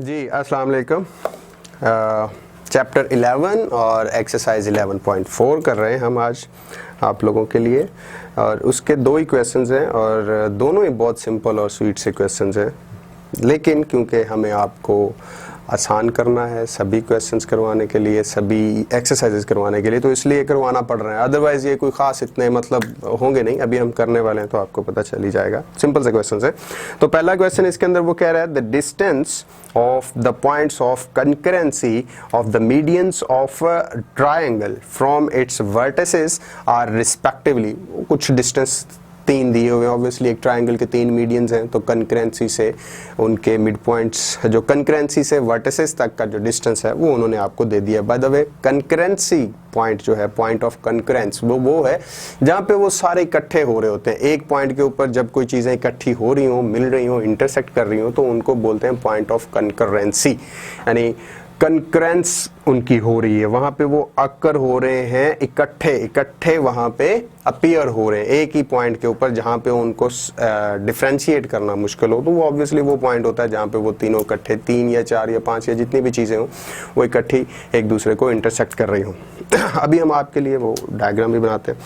जी अस्सलाम वालेकुम। चैप्टर 11 और एक्सरसाइज 11.4 कर रहे हैं हम आज आप लोगों के लिए, और उसके दो ही क्वेश्चंस हैं और दोनों ही बहुत सिंपल और स्वीट से क्वेश्चंस हैं। लेकिन क्योंकि हमें आपको आसान करना है सभी क्वेश्चंस करवाने के लिए, सभी एक्सरसाइजेस करवाने के लिए, तो इसलिए करवाना पड़ रहा है। अदरवाइज ये कोई ख़ास इतने मतलब होंगे नहीं। अभी हम करने वाले हैं तो आपको पता चल ही जाएगा। सिंपल से क्वेश्चंस है। तो पहला क्वेश्चन इसके अंदर वो कह रहा है the distance of the points of concurrency of the medians of a triangle from its vertices are respectively। कुछ डिस्टेंस तीन दिए हुए हैं। ऑब्वियसली एक ट्राइंगल के तीन मीडियंस हैं, तो कंकरेंसी से उनके मिड पॉइंट्स, जो कंकरेंसी से वर्टिसेस तक का जो डिस्टेंस है वो उन्होंने आपको दे दिया। By the way concurrency point जो है, पॉइंट ऑफ कंकरेंस, वो है जहाँ पे वो सारे इकट्ठे हो रहे होते हैं। एक पॉइंट के ऊपर जब कोई चीज़ें इकट्ठी हो रही हो, मिल रही हो, इंटरसेक्ट कर रही हो, तो उनको बोलते हैं पॉइंट ऑफ कंकरेंसी। यानी कंकरेंस उनकी हो रही है, वहां पे वो अक्कर हो रहे हैं, इकट्ठे वहां पे अपीयर हो रहे हैं एक ही पॉइंट के ऊपर, जहां पे उनको डिफरेंशिएट करना मुश्किल हो। तो वो ऑब्वियसली वो पॉइंट होता है जहां पे वो तीनों इकट्ठे, तीन या चार या पांच या जितनी भी चीजें हो वो इकट्ठी एक दूसरे को इंटरसेक्ट कर रही हो। अभी हम आपके लिए वो डायग्राम भी बनाते हैं।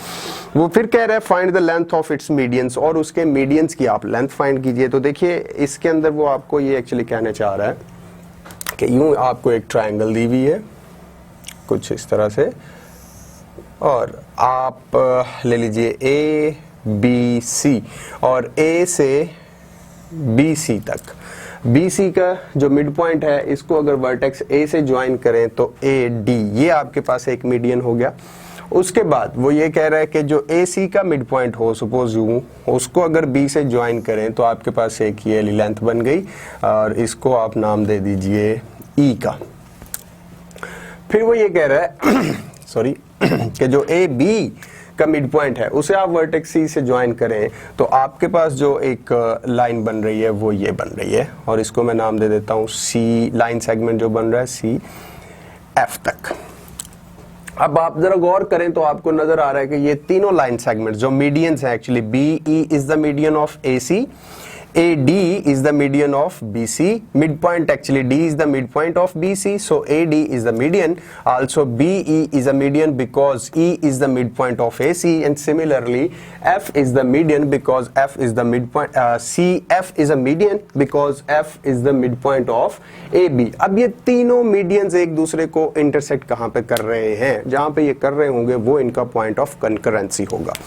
वो फिर कह रहे हैं find the length of its medians, और उसके मीडियंस की आप लेंथ फाइंड कीजिए। तो देखिए इसके अंदर वो आपको ये एक्चुअली कहना चाह रहा है कि यूं आपको एक ट्रायंगल दी हुई है कुछ इस तरह से, और आप ले लीजिए ए बी सी, और ए से बी सी तक, बी सी का जो मिड पॉइंट है इसको अगर वर्टेक्स ए से ज्वाइन करें तो ए डी, ये आपके पास एक मीडियन हो गया। उसके बाद वो ये कह रहा है कि जो ए सी का मिड पॉइंट हो, सपोज यूं, उसको अगर बी से ज्वाइन करें तो आपके पास एक ये लेंथ बन गई, और इसको आप नाम दे दीजिए ई का। फिर वो ये कह रहा है सॉरी कि जो ए बी का मिड पॉइंट है उसे आप वर्टेक्स सी से ज्वाइन करें तो आपके पास जो एक लाइन बन रही है वो ये बन रही है, और इसको मैं नाम दे देता हूं सी, लाइन सेगमेंट जो बन रहा है सी एफ तक। अब आप जरा गौर करें तो आपको नजर आ रहा है कि ये तीनों लाइन सेगमेंट जो मीडियंस हैं, actually B E is the median of A C, AD is the median of BC, midpoint actually D is the midpoint of BC, so AD is the median. Also BE is a median because E is the midpoint of AC, and similarly F is the median because F is the midpoint. CF is a median because F is the midpoint of AB. अब ये तीनों medians एक दूसरे को intersect कहाँ पे कर रहे हैं? जहाँ पे ये कर रहे होंगे वो इनका point of concurrency होगा।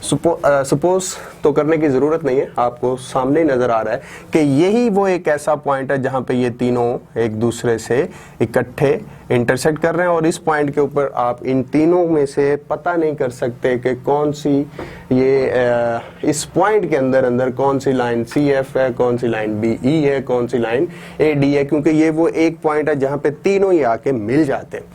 सपोज तो करने की जरूरत नहीं है, आपको सामने नजर आ रहा है कि यही वो एक ऐसा पॉइंट है जहां पे ये तीनों एक दूसरे से इकट्ठे इंटरसेक्ट कर रहे हैं, और इस पॉइंट के ऊपर आप इन तीनों में से पता नहीं कर सकते कि कौन सी ये इस पॉइंट के अंदर कौन सी लाइन सी एफ है, कौन सी लाइन बी ई है, कौन सी लाइन ए डी है, क्योंकि ये वो एक पॉइंट है जहां पे तीनों ही आके मिल जाते हैं।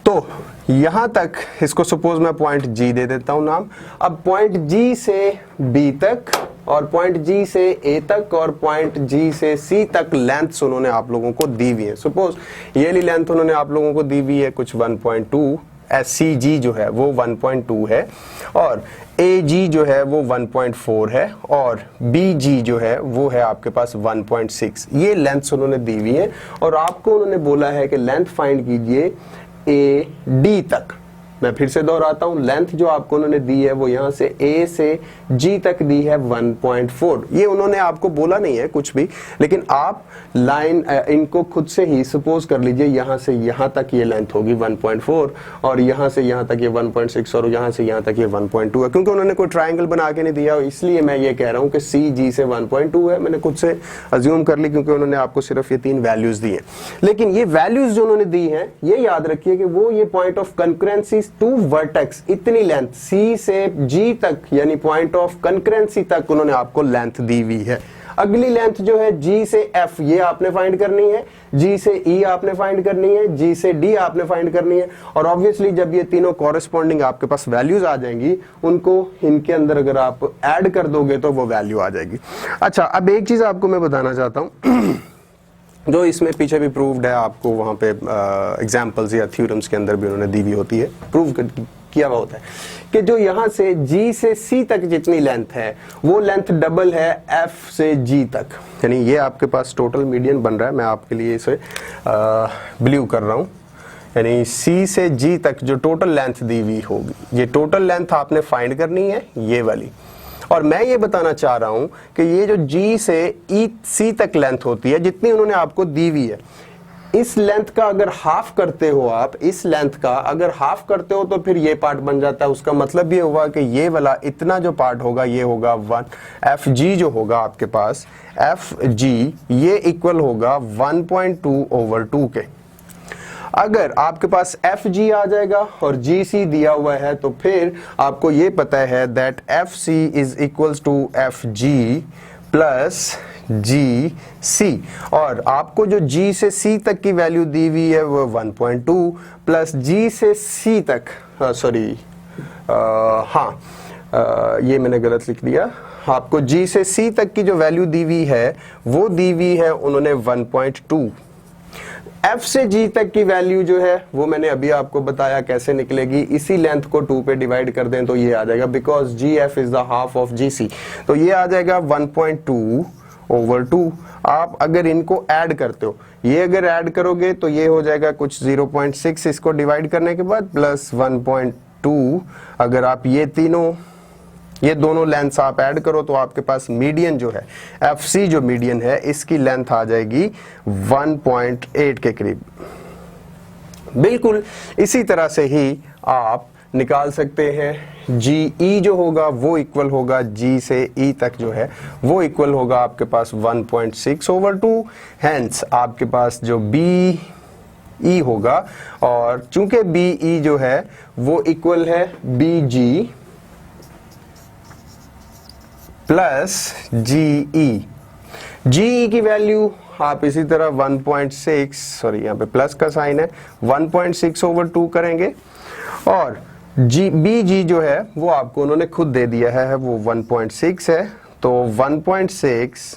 तो यहां तक इसको सपोज मैं पॉइंट जी दे देता हूं नाम। अब पॉइंट जी से बी तक, और पॉइंट जी से ए तक, और पॉइंट जी से सी तक लेंथ्स उन्होंने आप लोगों को दी हुई है। सपोज ये ली लेंथ उन्होंने आप लोगों को दी हुई है कुछ 1.2, सी जी जो है वो 1.2 है, और ए जी जो है वो 1.4 है, और बी जी जो है वो है आपके पास 1.6। ये लेंथ्स उन्होंने दी हुई है, और आपको उन्होंने बोला है कि लेंथ फाइंड कीजिए ए डी तक। मैं फिर से दोहराता हूं, लेंथ जो आपको उन्होंने दी है वो यहां से ए से जी तक दी है 1.4। ये उन्होंने आपको बोला नहीं है कुछ भी, लेकिन आप लाइन इनको खुद से ही सपोज कर लीजिए, यहां से यहां तक ये लेंथ होगी 1.4, और यहां से यहां तक ये 1.6, और यहां से यहां तक ये 1.2 है। क्योंकि उन्होंने कोई ट्रायंगल बना के नहीं दिया, इसलिए मैं ये कह रहा हूं कि सी जी से 1.2 है। मैंने खुद से अज्यूम कर ली क्योंकि उन्होंने आपको सिर्फ ये तीन वैल्यूज दी है। लेकिन ये वैल्यूज जो उन्होंने दी है, ये याद रखिए कि वो ये point of concurrency to vertex, इतनी लेंथ सी से जी तक, यानी पॉइंट ऑफ कंकरेंसी तक उन्होंने आपको लेंथ दी हुई है। अगली लेंथ जो है जी से एफ, ये आपने फाइंड करनी है, जी से ई आपने फाइंड करनी है, जी से डी आपने फाइंड करनी है, और ऑब्वियसली जब ये तीनों कॉरेस्पॉन्डिंग आपके पास वैल्यूज आ जाएंगी, उनको इनके अंदर अगर आप ऐड कर दोगे तो वो वैल्यू आ जाएगी। अच्छा, अब एक चीज आपको मैं बताना चाहता हूं जो इसमें पीछे भी प्रूव्ड है, आपको वहां पे एग्जांपल्स या थ्योरम्स के अंदर भी उन्होंने दी हुई होती है, प्रूव किया हुआ होता है कि जो यहाँ से G से C तक जितनी लेंथ है वो लेंथ डबल है F से G तक, यानी ये आपके पास टोटल मीडियन बन रहा है। मैं आपके लिए इसे ब्लू कर रहा हूँ, यानी C से G तक जो टोटल लेंथ दी हुई होगी, ये टोटल लेंथ आपने फाइंड करनी है ये वाली। और मैं ये बताना चाह रहा हूँ कि ये जो G से C तक लेंथ होती है जितनी उन्होंने आपको दी हुई है, इस लेंथ का अगर हाफ करते हो आप, इस लेंथ का अगर हाफ करते हो तो फिर ये पार्ट बन जाता है। उसका मतलब ये हुआ कि ये वाला इतना जो पार्ट होगा ये होगा 1 FG जो होगा आपके पास FG ये इक्वल होगा 1.2/2 के। अगर आपके पास FG आ जाएगा और GC दिया हुआ है तो फिर आपको ये पता है that FC is equals to FG plus GC, और आपको जो G से C तक की वैल्यू दी हुई है वो 1.2 प्लस G से C तक ये मैंने गलत लिख दिया। आपको G से C तक की जो वैल्यू दी हुई है वो दी हुई है उन्होंने 1.2। F से G तक की वैल्यू जो है वो मैंने अभी आपको बताया कैसे निकलेगी, इसी लेंथ को 2 पे डिवाइड कर दें तो ये आ जाएगा, because GF is the half of GC, तो ये आ जाएगा 1.2/2। आप अगर इनको ऐड करते हो, ये अगर ऐड करोगे तो ये हो जाएगा कुछ 0.6 इसको डिवाइड करने के बाद प्लस 1.2। अगर आप ये दोनों लेंथ्स आप ऐड करो तो आपके पास मीडियन जो है FC जो मीडियन है इसकी लेंथ आ जाएगी 1.8 के करीब। बिल्कुल इसी तरह से ही आप निकाल सकते हैं GE जो होगा वो इक्वल होगा G से E तक जो है वो इक्वल होगा आपके पास 1.6/2। हेंस आपके पास जो BE होगा, और चूंकि BE जो है वो इक्वल है BG प्लस GE। GE की वैल्यू आप इसी तरह 1.6, सॉरी यहाँ पे प्लस का साइन है, 1.6/2 करेंगे, और BG जो है वो आपको उन्होंने खुद दे दिया है वो 1.6 है, तो 1.6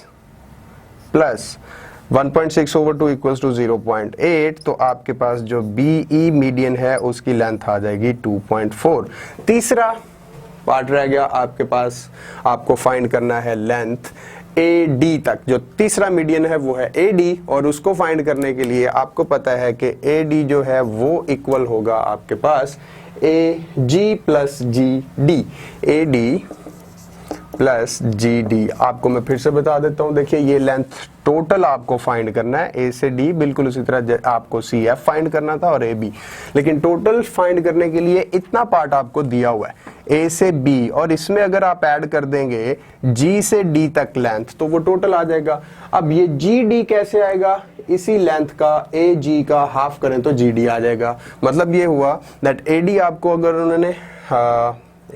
प्लस 1.6/2 इक्वल्स टू 0.8, तो आपके पास जो BE मीडियन है उसकी लेंथ आ जाएगी 2.4। तीसरा पार्ट रह गया आपके पास, आपको फाइंड करना है लेंथ AD तक। जो तीसरा मीडियन है वो है AD, और उसको फाइंड करने के लिए आपको पता है कि AD जो है वो इक्वल होगा आपके पास AG plus GD, AD plus GD। आपको मैं फिर से बता देता हूं, देखिए ये लेंथ टोटल आपको फाइंड करना है A से D, बिल्कुल उसी तरह आपको CF फाइंड करना था और AB, लेकिन टोटल फाइंड करने के लिए इतना पार्ट आपको दिया हुआ है A से B, और इसमें अगर आप ऐड कर देंगे G से D तक लेंथ तो वो टोटल आ जाएगा। अब ये GD कैसे आएगा, इसी लेंथ का AG का हाफ करें तो GD आ जाएगा। मतलब ये हुआ दैट AD आपको अगर उन्होंने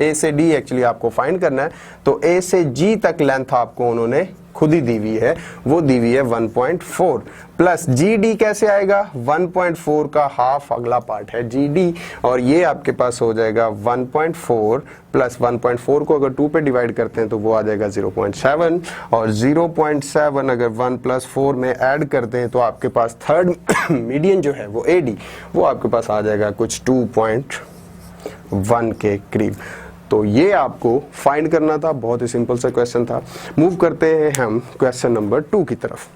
A से D एक्चुअली आपको फाइंड करना है तो A से G तक लेंथ आपको उन्होंने खुद ही दी हुई है, वो दी हुई है 1.4 प्लस GD कैसे आएगा, 1.4 का हाफ अगला पार्ट है GD, और ये आपके पास हो जाएगा 1.4 प्लस 1.4 को अगर 2 पे डिवाइड करते हैं तो वो आ जाएगा 0.7, और 0.7 अगर 1 प्लस 4 में ऐड करते हैं तो आपके पास थर्ड मीडियन जो है वो AD वो आपके पास आ जाएगा कुछ 2.1 के करीब। तो ये आपको फाइंड करना था, बहुत ही सिंपल सा क्वेश्चन था। मूव करते हैं हम क्वेश्चन नंबर 2 की तरफ।